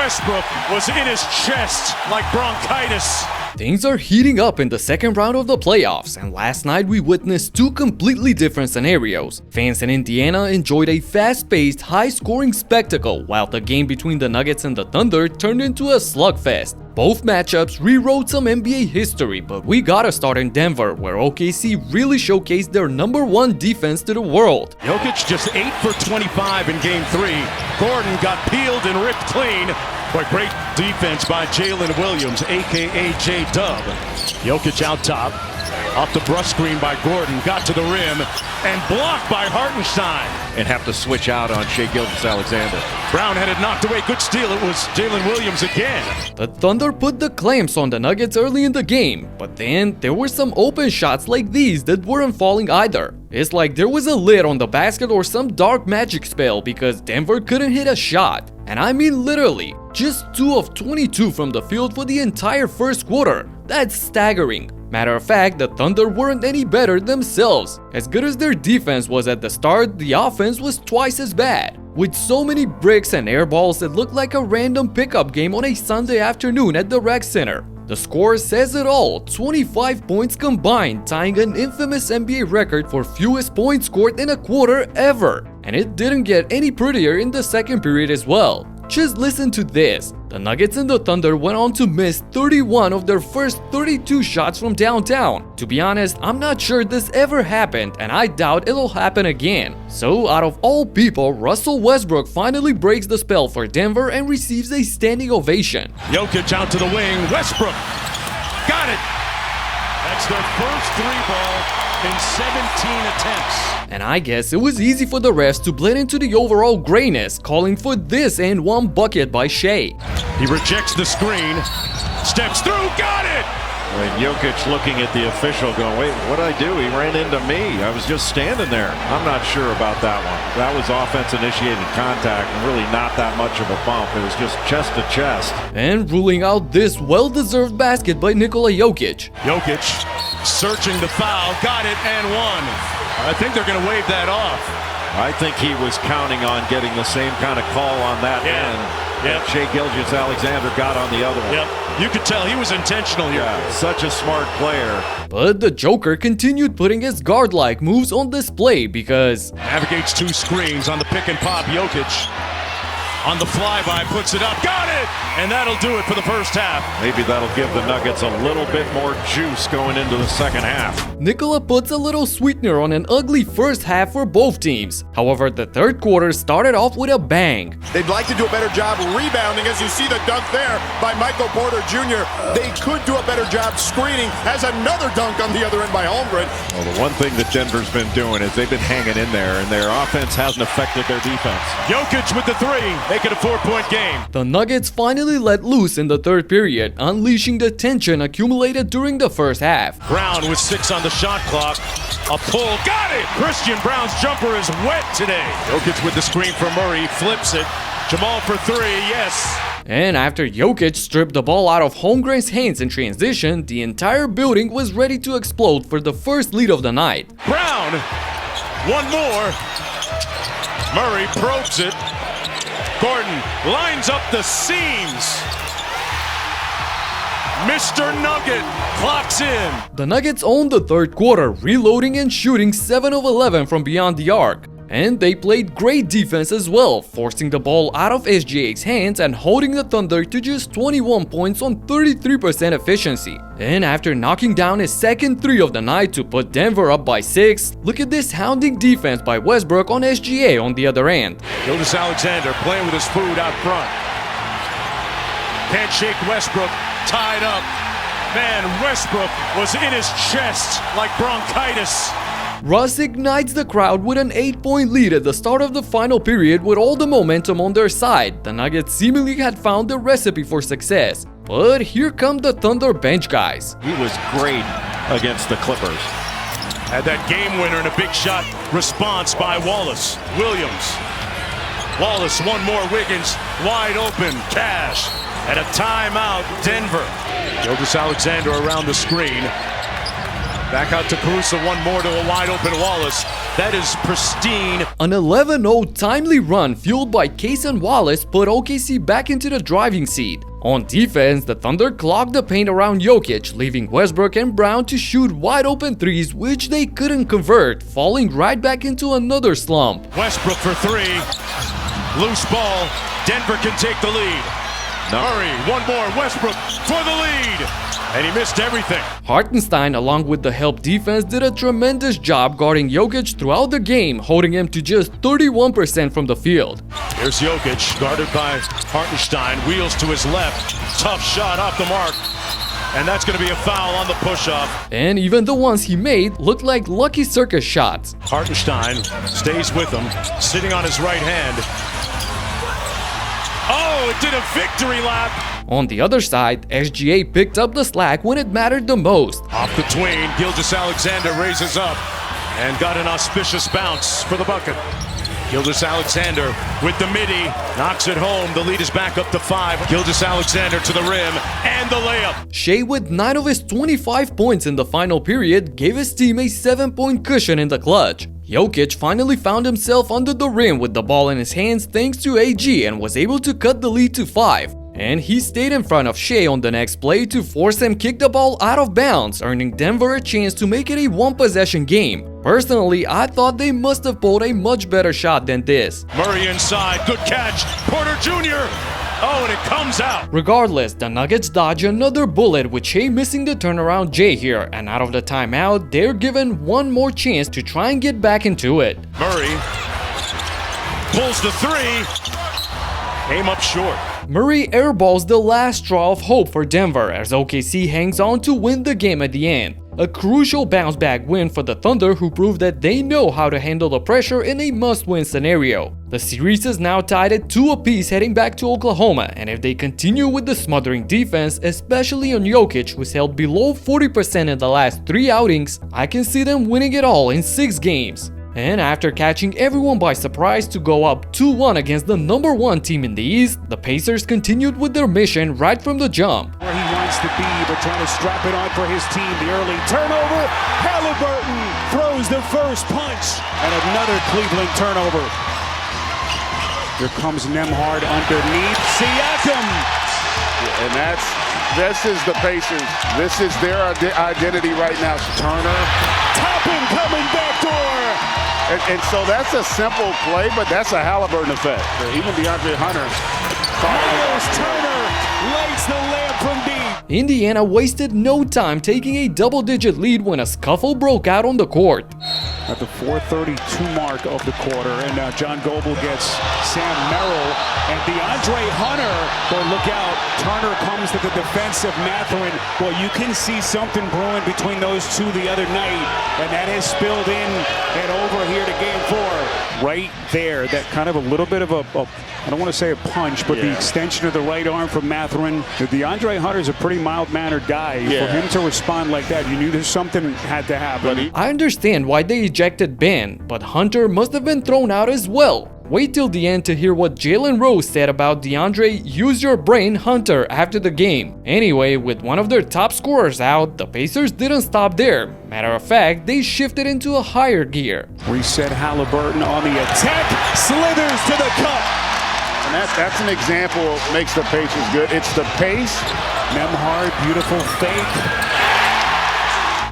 Westbrook was in his chest like bronchitis. Things are heating up in the second round of the playoffs, and last night we witnessed two completely different scenarios. Fans in Indiana enjoyed a fast-paced, high-scoring spectacle, while the game between the Nuggets and the Thunder turned into a slugfest. Both matchups rewrote some NBA history, but we gotta start in Denver, where OKC really showcased their #1 defense to the world. Jokic just 8 for 25 in Game 3. Gordon got peeled and ripped clean, but great defense by Jalen Williams, a.k.a. J-Dub. Jokic out top, off the brush screen by Gordon, got to the rim, and blocked by Hartenstein. And have to switch out on Shai Alexander. Brown had it knocked away. Good steal. It was Jalen Williams again. The Thunder put the clamps on the Nuggets early in the game, but then there were some open shots like these that weren't falling either. It's like there was a lid on the basket or some dark magic spell because Denver couldn't hit a shot. And I mean literally, just 2 of 22 from the field for the entire first quarter. That's staggering. Matter of fact, the Thunder weren't any better themselves. As good as their defense was at the start, the offense was twice as bad. With so many bricks and airballs, it looked like a random pickup game on a Sunday afternoon at the rec center. The score says it all, 25 points combined, tying an infamous NBA record for fewest points scored in a quarter ever. And it didn't get any prettier in the second period as well. Just listen to this. The Nuggets and the Thunder went on to miss 31 of their first 32 shots from downtown. To be honest, I'm not sure this ever happened, and I doubt it'll happen again. So, out of all people, Russell Westbrook finally breaks the spell for Denver and receives a standing ovation. Jokic out to the wing. Westbrook got it. That's their first 3-ball in 17 attempts. And I guess it was easy for the refs to blend into the overall grayness, calling for this and one bucket by Shai. He rejects the screen, steps through, got it! And Jokic looking at the official going, wait, what'd I do? He ran into me. I was just standing there. I'm not sure about that one. That was offense-initiated contact and really not that much of a bump. It was just chest to chest. And ruling out this well-deserved basket by Nikola Jokic. Jokic searching the foul, got it and won. I think they're going to wave that off. I think he was counting on getting the same kind of call on that end that Shai Alexander got on the other one. Yep. You could tell he was intentional here. Yeah, such a smart player. But the Joker continued putting his guard-like moves on display because navigates 2 screens on the pick and pop. Jokic on the flyby puts it up, got it, and that'll do it for the first half. Maybe that'll give the Nuggets a little bit more juice going into the second half. Nikola puts a little sweetener on an ugly first half for both teams. However, the third quarter started off with a bang. They'd like to do a better job rebounding, as you see the dunk there by Michael Porter Jr. They could do a better job screening, as another dunk on the other end by Holmgren. Well, the one thing that Denver's been doing is they've been hanging in there, and their offense hasn't affected their defense. Jokic with the 3, make it a 4-point game. The Nuggets finally let loose in the third period, unleashing the tension accumulated during the first half. Brown with 6 on the shot clock. A pull, got it! Christian Brown's jumper is wet today. Jokic with the screen for Murray, flips it. Jamal for 3, yes. And after Jokic stripped the ball out of Holmgren's hands in transition, the entire building was ready to explode for the first lead of the night. Brown, one more. Murray probes it. Gordon lines up the seams. Mr. Nugget clocks in. The Nuggets owned the third quarter, reloading and shooting 7 of 11 from beyond the arc. And they played great defense as well, forcing the ball out of SGA's hands and holding the Thunder to just 21 points on 33% efficiency. And after knocking down his second 3 of the night to put Denver up by 6, look at this hounding defense by Westbrook on SGA on the other end. Gilgeous Alexander playing with his food out front. Can't shake Westbrook, tied up. Man, Westbrook was in his chest like bronchitis. Russ ignites the crowd with an 8-point lead at the start of the final period with all the momentum on their side. The Nuggets seemingly had found the recipe for success. But here come the Thunder bench guys. He was great against the Clippers. Had that game winner and a big shot response by Wallace. Williams. Wallace, one more. Wiggins, wide open. Cash. At a timeout, Denver. Gilgeous Alexander around the screen. Back out to Caruso, one more to a wide open Wallace. That is pristine. An 11-0 timely run fueled by Cason Wallace put OKC back into the driving seat. On defense, the Thunder clogged the paint around Jokic, leaving Westbrook and Braun to shoot wide open threes which they couldn't convert, falling right back into another slump. Westbrook for three. Loose ball. Denver can take the lead. Murray, one more. Westbrook for the lead. And he missed everything. Hartenstein, along with the help defense, did a tremendous job guarding Jokic throughout the game, holding him to just 31% from the field. Here's Jokic, guarded by Hartenstein. Wheels to his left. Tough shot off the mark. And that's going to be a foul on the push-off. And even the ones he made looked like lucky circus shots. Hartenstein stays with him, sitting on his right hand. Oh, it did a victory lap. On the other side, SGA picked up the slack when it mattered the most. Off the tween, Gilgeous-Alexander raises up and got an auspicious bounce for the bucket. Gilgeous-Alexander with the midi, knocks it home. The lead is back up to 5. Gilgeous-Alexander to the rim and the layup. Shai, with 9 of his 25 points in the final period, gave his team a 7-point cushion in the clutch. Jokic finally found himself under the rim with the ball in his hands thanks to AG and was able to cut the lead to 5. And he stayed in front of Shai on the next play to force him kick the ball out of bounds, earning Denver a chance to make it a one-possession game. Personally, I thought they must have pulled a much better shot than this. Murray inside, good catch, Porter Jr. Oh, and it comes out. Regardless, the Nuggets dodge another bullet with Shai missing the turnaround J here, and out of the timeout, they're given one more chance to try and get back into it. Murray pulls the three, came up short. Murray airballs the last straw of hope for Denver as OKC hangs on to win the game at the end. A crucial bounce-back win for the Thunder, who proved that they know how to handle the pressure in a must-win scenario. The series is now tied at 2 apiece heading back to Oklahoma, and if they continue with the smothering defense, especially on Jokic, who's held below 40% in the last 3 outings, I can see them winning it all in 6 games. And after catching everyone by surprise to go up 2-1 against the #1 team in the East, the Pacers continued with their mission right from the jump. Where he wants to be, but trying to strap it on for his team. The early turnover. Halliburton throws the first punch. And another Cleveland turnover. Here comes Nembhard underneath. Siakam. And this is the Pacers. This is their identity right now. Turner. Toppin coming backdoor. And so that's a simple play, but that's a Halliburton effect. Even Deandre Hunter. Miles Turner lights the lamp from deep. Indiana wasted no time taking a double-digit lead when a scuffle broke out on the court. At the 4:32 mark of the quarter, and now John Goble gets Sam Merrill and DeAndre Hunter. But look out, Turner comes to the defense of Mathurin. Well, you can see something brewing between those two the other night, and that has spilled in and over here to game 4. Right there, that kind of a little bit of a I don't want to say a punch, but the extension of the right arm from Mathurin. DeAndre Hunter's a pretty mild-mannered guy. For him to respond like that, you knew there's something had to happen. I understand why they ejected Ben, but Hunter must have been thrown out as well. Wait till the end to hear what Jalen Rose said about DeAndre "use your brain" Hunter after the game. Anyway, with one of their top scorers out, the Pacers didn't stop there. Matter of fact, they shifted into a higher gear. Reset Halliburton on the attack, slithers to the cup. And that's an example of what makes the Pacers good. It's the pace. Nembhard, beautiful fake.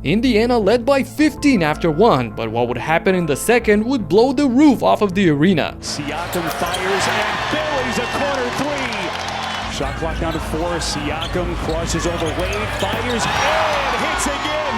Indiana led by 15 after 1, but what would happen in the second would blow the roof off of the arena. Siakam fires and buries a corner 3. Shot clock down to 4. Siakam crosses over Wade, fires and hits again.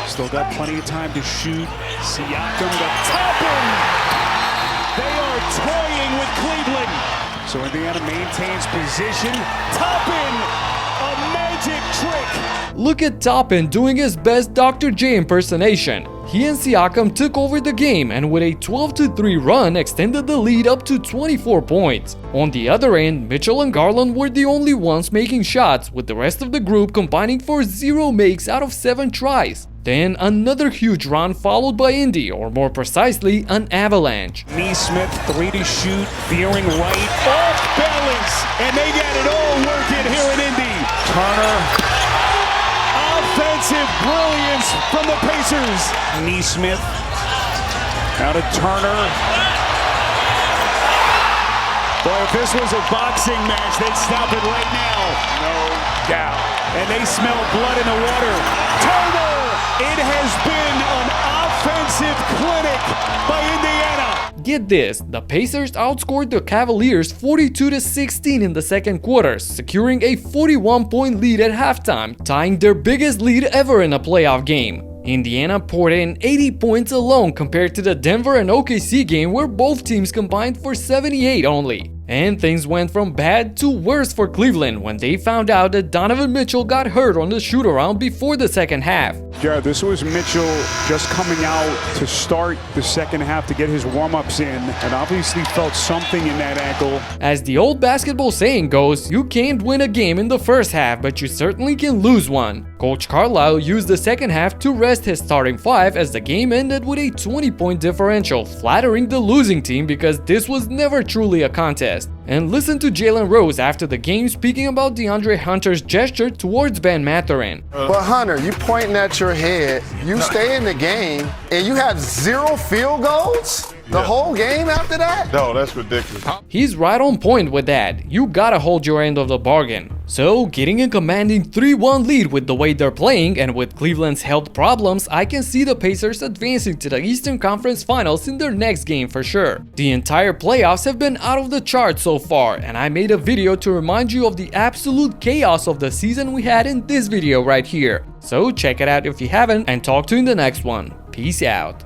Still got plenty of time to shoot. Siakam to Toppin. They are toying with Cleveland. So Indiana maintains position. Toppin, a magic trick. Look at Toppin doing his best Dr. J impersonation. He and Siakam took over the game and with a 12-3 run extended the lead up to 24 points. On the other end, Mitchell and Garland were the only ones making shots, with the rest of the group combining for 0 makes out of 7 tries. Then another huge run followed by Indy, or more precisely, an avalanche. Nesmith, 3 to shoot, veering right, off balance, and they got it all working here in Indy. Turner. Offensive brilliance from the Pacers. Nesmith Now to Turner. Boy, if this was a boxing match, they'd stop it right now. No doubt. And they smell blood in the water. Turner! It has been an offensive clinic by Indiana. Get this, the Pacers outscored the Cavaliers 42-16 in the second quarter, securing a 41-point lead at halftime, tying their biggest lead ever in a playoff game. Indiana poured in 80 points alone compared to the Denver and OKC game where both teams combined for 78 only. And things went from bad to worse for Cleveland when they found out that Donovan Mitchell got hurt on the shoot-around before the second half. Jared, this was Mitchell just coming out to start the second half to get his warm-ups in, and obviously felt something in that ankle. As the old basketball saying goes, you can't win a game in the first half, but you certainly can lose one. Coach Carlisle used the second half to rest his starting five as the game ended with a 20-point differential, flattering the losing team because this was never truly a contest. And listen to Jalen Rose after the game speaking about DeAndre Hunter's gesture towards Ben Mathurin. But Hunter, you pointing at your head, you stay in the game, and you have 0 field goals? The whole game after that? No, that's ridiculous. He's right on point with that. You gotta hold your end of the bargain. So, getting a commanding 3-1 lead with the way they're playing and with Cleveland's health problems, I can see the Pacers advancing to the Eastern Conference Finals in their next game for sure. The entire playoffs have been out of the charts so far, and I made a video to remind you of the absolute chaos of the season we had in this video right here. So check it out if you haven't, and talk to you in the next one. Peace out.